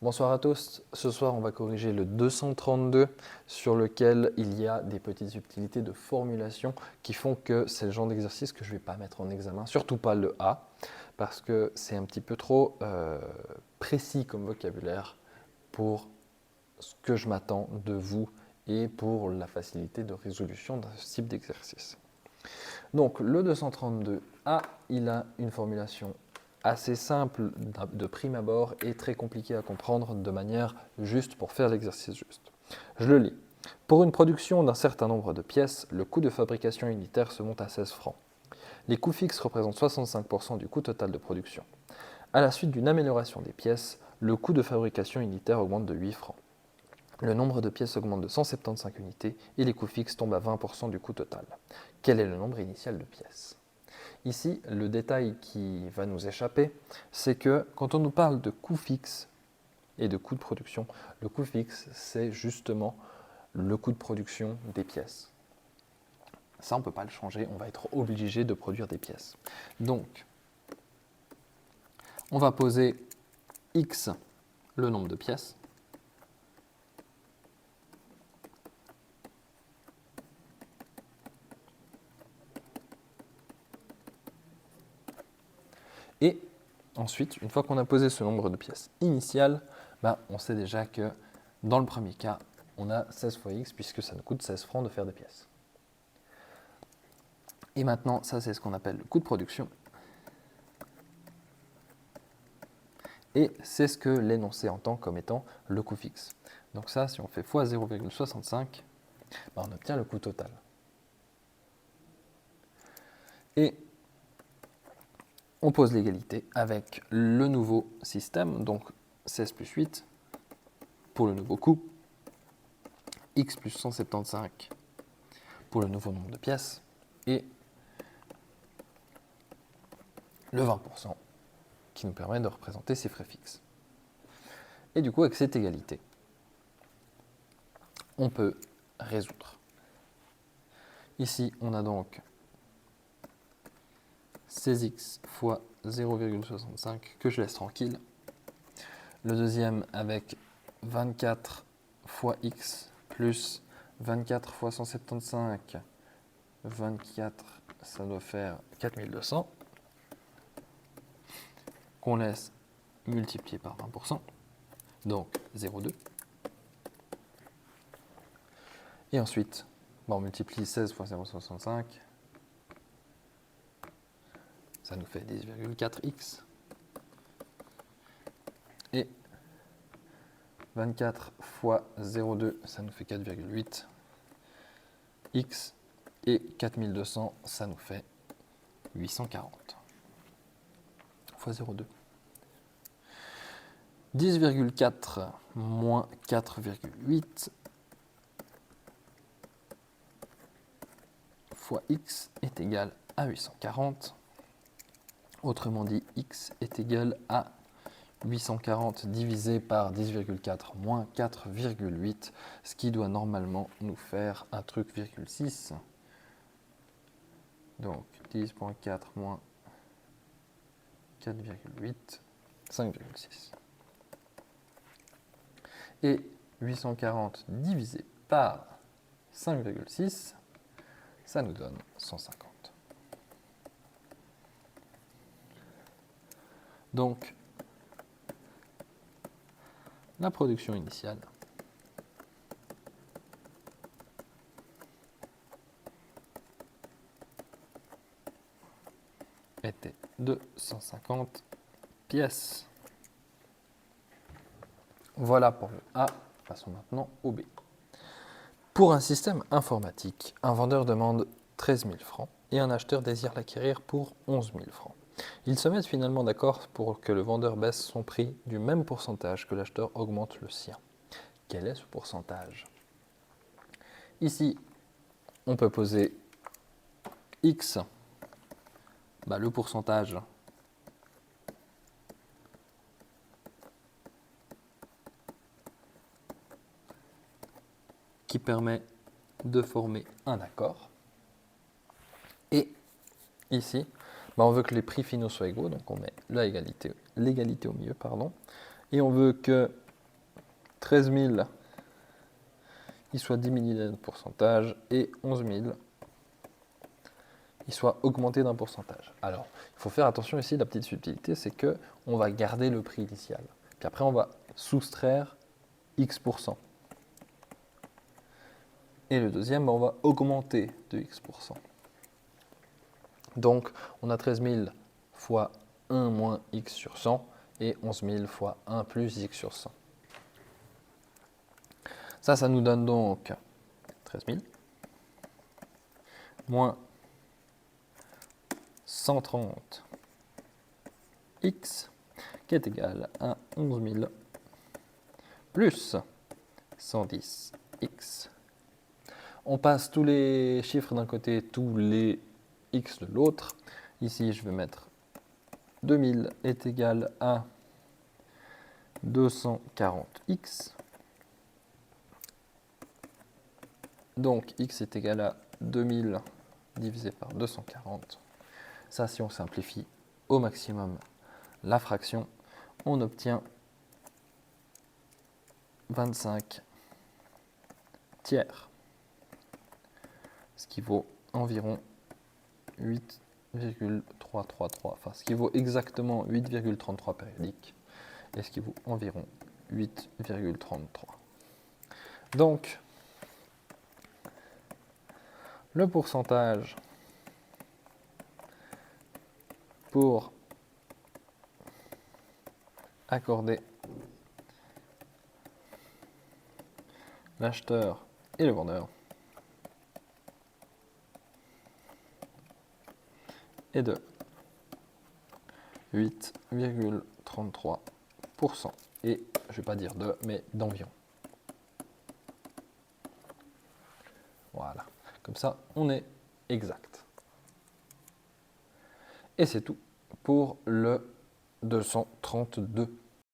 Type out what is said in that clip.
Bonsoir à tous, ce soir on va corriger le 232 sur lequel il y a des petites subtilités de formulation qui font que c'est le genre d'exercice que je ne vais pas mettre en examen, surtout pas le A, parce que c'est un petit peu trop précis comme vocabulaire pour ce que je m'attends de vous et pour la facilité de résolution de ce type d'exercice. Donc le 232A, il a une formulation assez simple de prime abord et très compliqué à comprendre de manière juste pour faire l'exercice juste. Je le lis. Pour une production d'un certain nombre de pièces, le coût de fabrication unitaire se monte à 16 francs. Les coûts fixes représentent 65% du coût total de production. À la suite d'une amélioration des pièces, le coût de fabrication unitaire augmente de 8 francs. Le nombre de pièces augmente de 175 unités et les coûts fixes tombent à 20% du coût total. Quel est le nombre initial de pièces ? Ici, le détail qui va nous échapper, c'est que quand on nous parle de coût fixe et de coût de production, le coût fixe, c'est justement le coût de production des pièces. Ça, on ne peut pas le changer, on va être obligé de produire des pièces. Donc, on va poser X, le nombre de pièces, et ensuite, une fois qu'on a posé ce nombre de pièces initiales, on sait déjà que dans le premier cas, on a 16 fois X puisque ça nous coûte 16 francs de faire des pièces. Et maintenant, ça c'est ce qu'on appelle le coût de production. Et c'est ce que l'énoncé entend comme étant le coût fixe. Donc ça, si on fait fois 0,65, on obtient le coût total. Et on pose l'égalité avec le nouveau système, donc 16 plus 8 pour le nouveau coût, X plus 175 pour le nouveau nombre de pièces, et le 20% qui nous permet de représenter ces frais fixes. Et du coup, avec cette égalité, on peut résoudre. Ici, on a donc 16x fois 0,65 que je laisse tranquille. Le deuxième avec 24 fois x plus 24 fois 175. 24, ça doit faire 4200. Qu'on laisse multiplier par 20%. Donc 0,2. Et ensuite, on multiplie 16 fois 0,65. Ça nous fait 10,4x. Et 24 fois 0,2, ça nous fait 4,8 x. Et 4200, ça nous fait 840 fois 0,2. 10,4 moins 4,8 fois x est égal à 840. Autrement dit, x est égal à 840 divisé par 10,4 moins 4,8, ce qui doit normalement nous faire un truc, 6. Donc 10,4 moins 4,8, 5,6. Et 840 divisé par 5,6, ça nous donne 150. Donc, la production initiale était de 150 pièces. Voilà pour le A. Passons maintenant au B. Pour un système informatique, un vendeur demande 13 000 francs et un acheteur désire l'acquérir pour 11 000 francs. Ils se mettent finalement d'accord pour que le vendeur baisse son prix du même pourcentage que l'acheteur augmente le sien. Quel est ce pourcentage ? Ici, on peut poser X, le pourcentage qui permet de former un accord. Et ici, on veut que les prix finaux soient égaux, donc on met l'égalité au milieu, et on veut que 13 000, il soit diminué d'un pourcentage, et 11 000, il soit augmenté d'un pourcentage. Alors, il faut faire attention ici, la petite subtilité, c'est que on va garder le prix initial. Puis après, on va soustraire X%. Et le deuxième, on va augmenter de X%. Donc, on a 13 000 fois 1 moins X sur 100 et 11 000 fois 1 plus X sur 100. Ça nous donne donc 13 000 moins 130 X qui est égal à 11 000 plus 110 X. On passe tous les chiffres d'un côté, tous les X de l'autre. Ici, je vais mettre 2000 est égal à 240X. Donc, X est égal à 2000 divisé par 240. Ça, si on simplifie au maximum la fraction, on obtient 25 tiers, ce qui vaut environ 8,333, enfin ce qui vaut exactement 8,33 périodiques, et ce qui vaut environ 8,33. Donc, le pourcentage pour accorder l'acheteur et le vendeur est de 8,33%. Et je ne vais pas dire de, mais d'environ. Voilà. Comme ça, on est exact. Et c'est tout pour le 232.